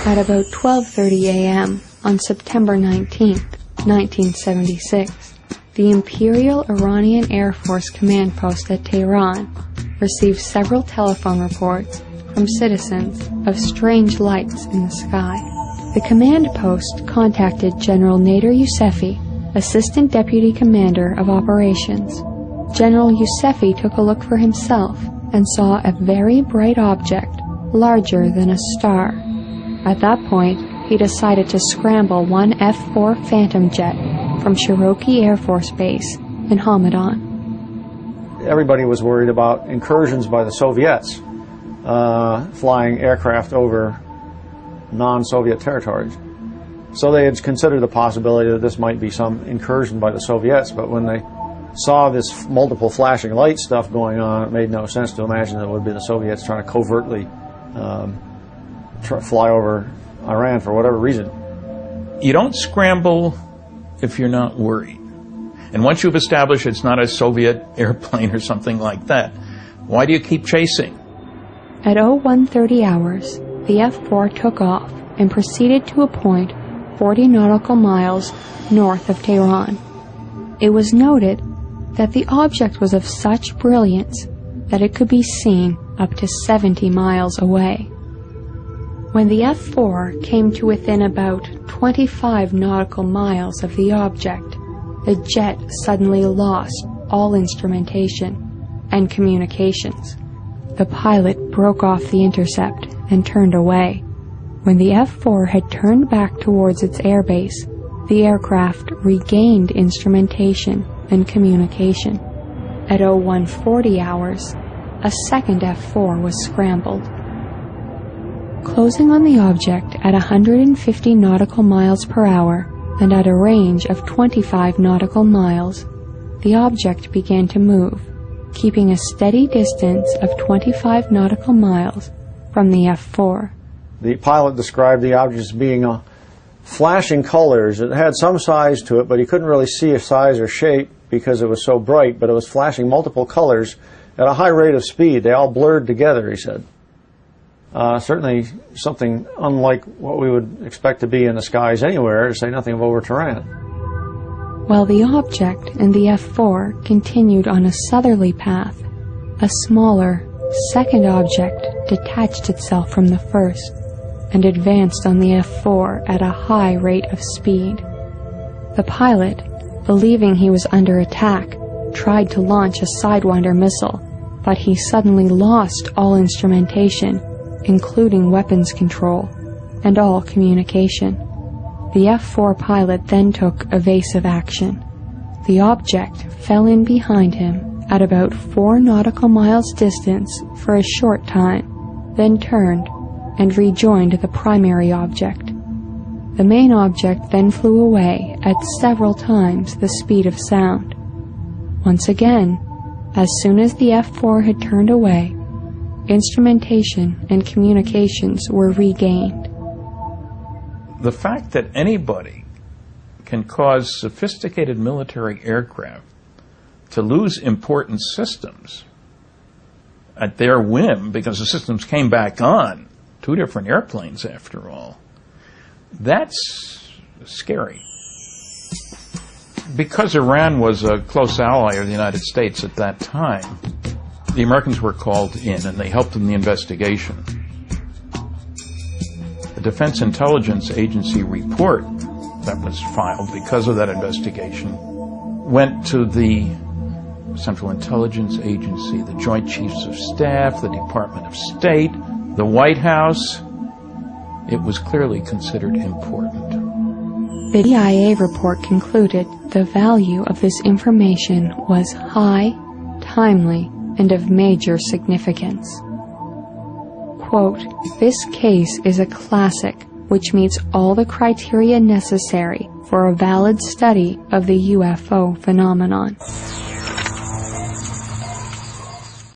At about 12:30 a.m. on September 19, 1976, the Imperial Iranian Air Force command post at Tehran received several telephone reports from citizens of strange lights in the sky. The command post contacted General Nader Yousefi, Assistant Deputy Commander of Operations. General Yousefi took a look for himself and saw a very bright object, larger than a star. At that point, he decided to scramble one F-4 Phantom jet from Cherokee Air Force Base in Hamadan. Everybody was worried about incursions by the Soviets, flying aircraft over non-Soviet territories. So they had considered the possibility that this might be some incursion by the Soviets, but when they saw this multiple flashing light stuff going on, it made no sense to imagine that it would be the Soviets trying to covertly fly over Iran for whatever reason. You don't scramble if you're not worried. And once you've established it's not a Soviet airplane or something like that, why do you keep chasing? At 01:30 hours, the F-4 took off and proceeded to a point 40 nautical miles north of Tehran. It was noted that the object was of such brilliance that it could be seen up to 70 miles away. When the F-4 came to within about 25 nautical miles of the object, the jet suddenly lost all instrumentation and communications. The pilot broke off the intercept and turned away. When the F-4 had turned back towards its airbase, the aircraft regained instrumentation and communication. At 01:40 hours, a second F-4 was scrambled. Closing on the object at 150 nautical miles per hour and at a range of 25 nautical miles, the object began to move, keeping a steady distance of 25 nautical miles from the F-4. The pilot described the object as being flashing colors. It had some size to it, but he couldn't really see a size or shape because it was so bright, but it was flashing multiple colors at a high rate of speed. They all blurred together, he said. Certainly something unlike what we would expect to be in the skies anywhere, to say nothing of over Tehran. While the object and the F-4 continued on a southerly path, a smaller, second object detached itself from the first and advanced on the F-4 at a high rate of speed. The pilot, believing he was under attack, tried to launch a Sidewinder missile, but he suddenly lost all instrumentation, including weapons control, and all communication. The F-4 pilot then took evasive action. The object fell in behind him at about 4 nautical miles distance for a short time, then turned and rejoined the primary object. The main object then flew away at several times the speed of sound. Once again, as soon as the F-4 had turned away, instrumentation and communications were regained. The fact that anybody can cause sophisticated military aircraft to lose important systems at their whim because the systems came back on, 2 different airplanes after all, that's scary. Because Iran was a close ally of the United States at that time, the Americans were called in and they helped in the investigation. The Defense Intelligence Agency report that was filed because of that investigation went to the Central Intelligence Agency, the Joint Chiefs of Staff, the Department of State, the White House. It was clearly considered important. The DIA report concluded the value of this information was high, timely, and of major significance. Quote, "This case is a classic which meets all the criteria necessary for a valid study of the UFO phenomenon."